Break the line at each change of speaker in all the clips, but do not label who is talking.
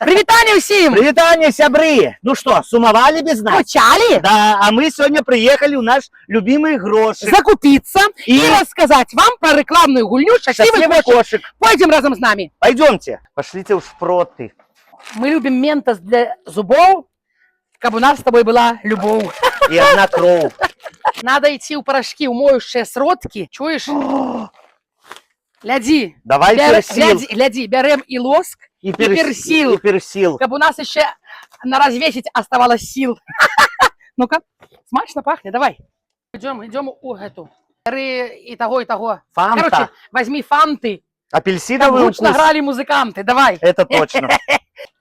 Привітання всім!
Привитание, сябры! Ну что, сумовали без нас?
Почали
Да, а мы сегодня приехали у наш любимый грошик.
закупиться
И-
и рассказать вам про рекламную гульню «Счастливый
Счастливый
кошек».
кошек.
Пойдем разом с нами.
Пойдемте. Пошлите уж проты.
Мы любим ментос для зубов, как у нас с тобой была любовь.
И одна кровь.
Надо идти у порошки, умоющие сродки. Чуешь? Гляди.
Давай персил.
Гляди, берем и лоск,
И
персил.
И персил.
как у нас еще на развесить оставалось сил. Ну-ка, смачно пахнет, давай. Идем у эту. Бери и того, и того.
Фанта.
Короче, возьми фанты. Как
Апельсиновый
гучно
укус.
грали музыканты, давай.
Это точно.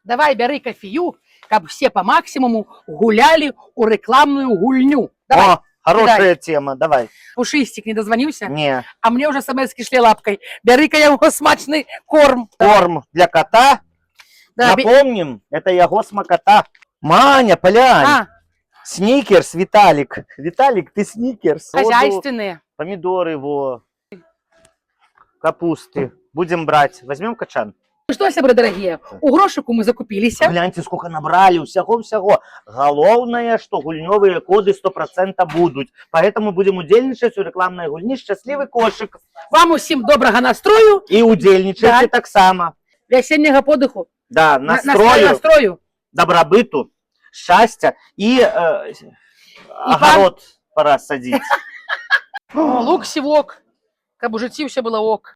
Давай, бери кофею, как все по максимуму гуляли у рекламную гульню. Давай,
О, хорошая тема. Давай.
Пушистик не дозвонился,
Не.
а мне уже смс-ки шли лапкой. Бери-ка его смачный корм.
Корм для кота.
Да,
Напомним, это его смакота. Маня, полянь.
а,
Сникерс, Виталик. Виталик, ты сникерс.
хозяйственные.
Помидоры его. Капусты. Будем брать. Возьмем качан.
Ну что, сябры дорогие, у грошику мы закупились.
Гляньте, сколько набрали, усяго-всяго. Головное, что гульневые коды 100% будут. Поэтому будем удельничать у рекламной гульни «Счастливый кошек».
Вам усім доброго настрою,
И удельничайте
Да.
так само.
весеннего подиху,
Да, настрою,
настрою.
добробыту, счастья и огород пора садить.
Лук сівок, как бы житті все было ок.